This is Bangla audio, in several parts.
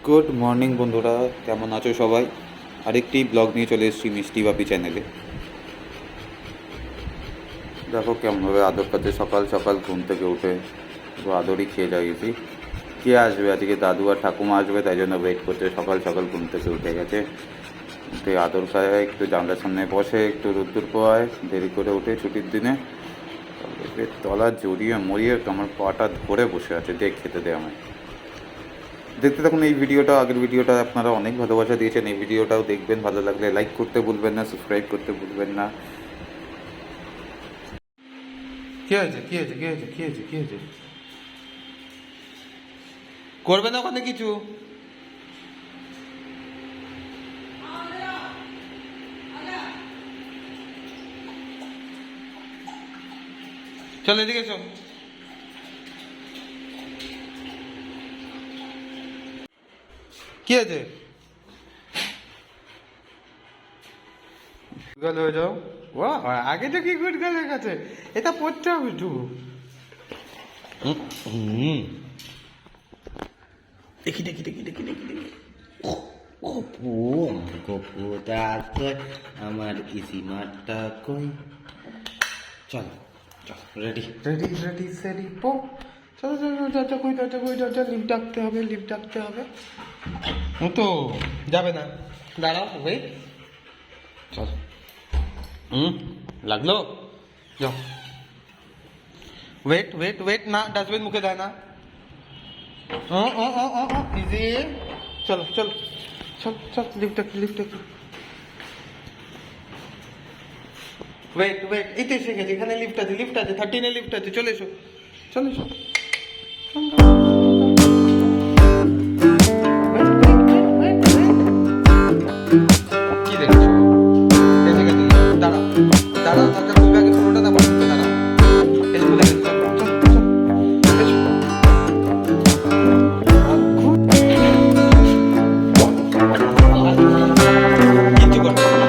গুড মর্নিং বন্ধুরা, কেমন আছো সবাই? আরেকটি ব্লগ নিয়ে চলে এসেছি মিষ্টি বাপি চ্যানেলে। দেখো কেমনভাবে আদর কাছে সকাল সকাল ঘুম থেকে উঠে আদরই খেয়ে লাগিয়েছি। কে আসবে আজকে? দাদু আর ঠাকুমা আসবে, তাই জন্য ওয়েট করতে সকাল সকাল ঘুম থেকে উঠে গেছে। উঠে আদর খায়, একটু জানলার সামনে বসে, একটু রোদ্দুর পোয়ায়, দেরি করে উঠে ছুটির দিনে তলা জড়িয়ে মরিয়ে আমার পাটা ধরে বসে আছে, দেখ খেতে দেয় আমায়। দেখতে থাকুন এই ভিডিওটা। আগের ভিডিওটা আপনারা অনেক ভালোবাসা দিয়েছেন, এই ভিডিওটাও দেখবেন। ভালো লাগলে লাইক করতে ভুলবেন না, সাবস্ক্রাইব করতে ভুলবেন না। কি হয়েছে? কি হয়েছে? কি হয়েছে? কি হয়েছে? কি হয়েছে? করবে না ওখানে কিছু? চল এদিকে এসো। কি আছে? গুড হয়ে যাও। বাহ, আগে তো কি গুড গার্ল হয়ে গেছে। এটা পড়তে হবে একটু। দেখি দেখি দেখি দেখি দেখি দেখি। গপু গপু তারপর আমার ইসিমারটা কই? চল চল, রেডি রেডি রেডি সেডি পো। চলো চলো দরজা কই, দরজা কই, দরজা লিফট ডাকতে হবে, লিফট ডাকতে হবে। ও তো যাবে না, দাঁড়াও ওয়েট। চল। লাগলো? যাও। ওয়েট ওয়েট ওয়েট, না ডাস্টবিন মুখে দেয় না। ইজি। চলো চলো চল চল, লিফট ডাক, লিফট ডাক। ওয়েট ওয়েট, এই তো এসে গেছে। এখানে লিফট আছে, লিফট আছে, 13-এ লিফট আছে। চলে এসো, চলে এসো। কি দেখছো? এসে গেছে। দাঁড়াও দাঁড়াও, দরজা খুলবে আগে, পুরোটা না বন্ধ করে দাঁড়াও। এসে খুলে গেছে। চল চল চল এসো। কিচ্ছু করবে না।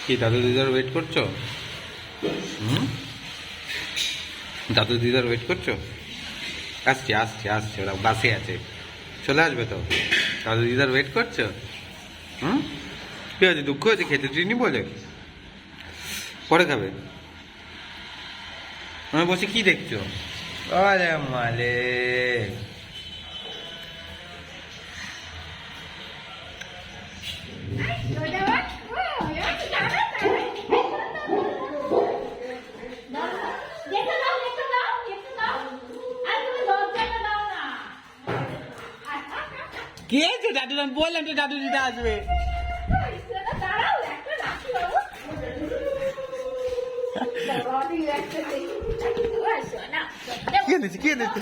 কি দাদু দিদার ওয়েট করছো? দাদু দিদার ওয়েট করছো? আসছে আসছে আসছে, ওরা বাসে আছে, চলে আসবে তো। দাদু দিদার ওয়েট করছো? ঠিক আছে, দুঃখ হয়েছে খেতে দিইনি বলে, পরে খাবে। আমি বসে কি দেখছো? আরে মালে কি হয়েছে দাদু? আমি বললাম তো দাদু দিদা আসবে। কি এনেছি কি এনেছি?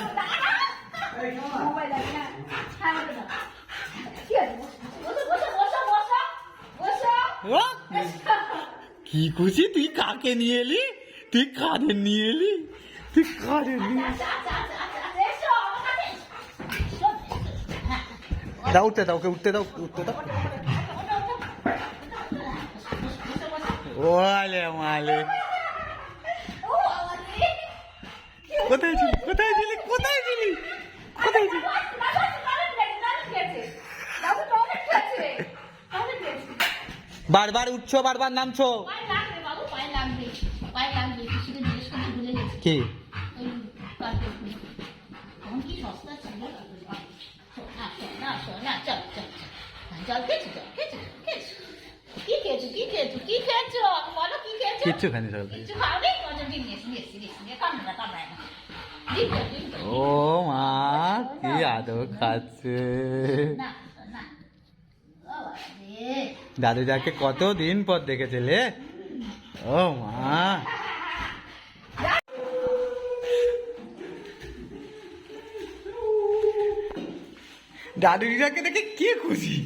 কি খুশি তুই কাকে নিয়ে এলি? তুই কাদের নিয়ে এলি? তুই কাদের নিয়ে দাও, উঠতে দাও, ওকে উঠতে দাও, উঠতে দাও। ওলে মালে কোথায় ছিলি? কোথায় ছিলি? কোথায় ছিলি? কোথায় ছিলি? বারবার উঠছো, বারবার নামছো। কি কিচ্ছু খানি সকাল থেকে। ও মা কি আদর খাচ্ছে। দাদু যাকে কতদিন পর দেখেছিলে। ও মা দাদু দিদাকে দেখে কি খুশি।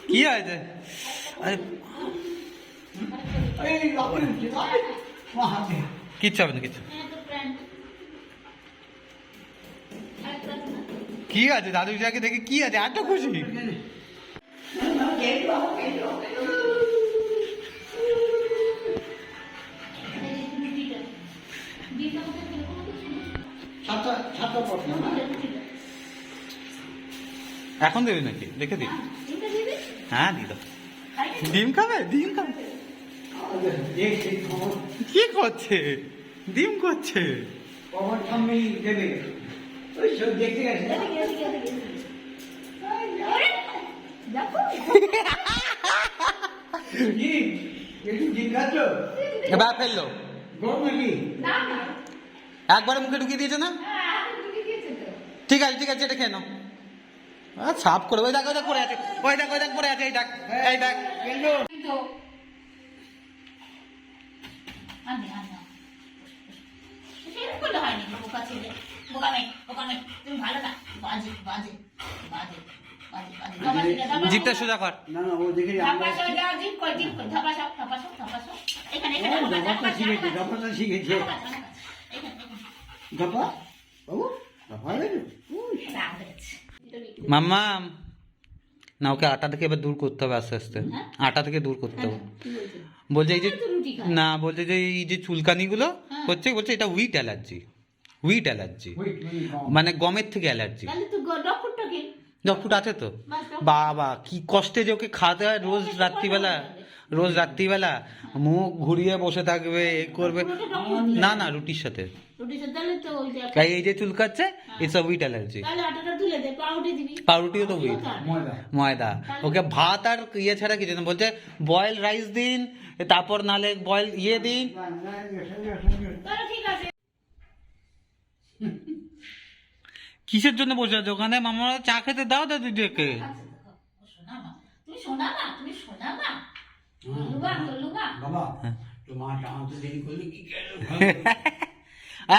কি হয়েছে? আরে কিচ্ছু হবে না, কিচ্ছু। কি আছে দাদু দিদাকে দেখে কি আছে এত খুশি? এখন দেবে নাকি? দেখে দি। হ্যাঁ দি দাও। ডিম খাবে? ডিম খাবে? কি করছে? ডিম করছে। এবার ফেললো একবারে মুখে ঢুকিয়ে দিয়েছে না? ঠিক আছে ঠিক আছে, এটা খেয়ে নাও। সাফ করে ওই দেখ, ওই দেখ পড়ে আছে, ওই দেখ, ওই দেখ পড়ে আছে, এই দেখ, এই দেখ। জিপটা সোজা কর। মাম্মা না, ওকে আটা থেকে এবার দূর করতে হবে আস্তে আস্তে, আটা থেকে দূর করতে হবে। বলছে এই যে না, বলছে যে এই যে চুলকানিগুলো হচ্ছে, বলছে এটা হুইট অ্যালার্জি, হুইট অ্যালার্জি, মানে গমের থেকে অ্যালার্জি। ডক্টর আছে তো। বাবা কি কষ্টে যে ওকে খাওয়াতে হয় রোজ রাত্রিবেলা, রোজ রাত্রিবেলা মুখ ঘুরিয়ে বসে থাকবে, এ করবে। না না, রুটির সাথে। এই যে চুলকাচ্ছে, ইটস আ হুইট অ্যালার্জি। পাউরুটিও তো হুইট, ময়দা। ওকে ভাত আর ইয়ে ছাড়া কিছু না। বলছে বয়েল রাইস দিন, তারপর নালে বয়েল ইয়ে দিন। কিসের জন্য বসে আছে ওখানে? মামা চা খেতে দাও দাদু দিকে।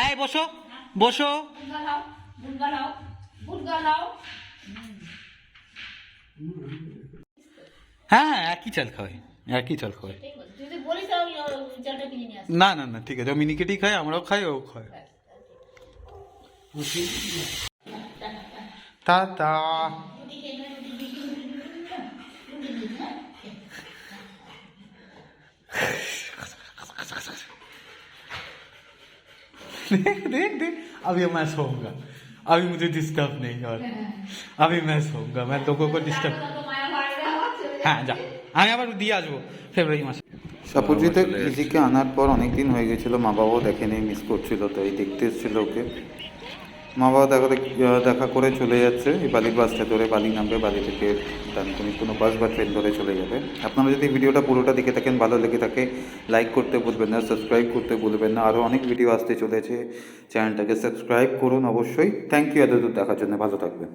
এই বসো বসো। হ্যাঁ হ্যাঁ, একই চাল খাওয়াই, একই চাল খাওয়াই। না না না, ঠিক আছে, ও মিনিকেটই খায়, আমরাও খাই, ও খায়। টাটা। देख देख देख, अभी मैं सोऊंगा, अभी मुझे डिस्टर्ब नहीं और अभी मैं सोऊंगा मैं लोगों को डिस्टर्ब হ্যাঁ যা আমি আবার দিয়ে আসবো ফেব্রুয়ারি মাসে সাপুজিতে ইজিকে আনার পর অনেক দিন হয়ে গেছিলো, মা বাবাও দেখেনি, মিস করছিল, তো এই দেখতে এসেছিলো ওকে। মা বাবা দেখা করে চলে যাচ্ছে, এই বালির বাসটা ধরে বালি নামবে, বালি থেকে ডানকুনি কোনো বাস বা ট্রেন ধরে চলে যাবে। আপনারা যদি ভিডিওটা পুরোটা দেখে থাকেন, ভালো লেগে থাকে, লাইক করতে ভুলবেন না, সাবস্ক্রাইব করতে ভুলবেন না। আরও অনেক ভিডিও আসতে চলেছে, চ্যানেলটাকে সাবস্ক্রাইব করুন অবশ্যই। থ্যাংক ইউ এতদূর দেখার জন্য, ভালো থাকবেন।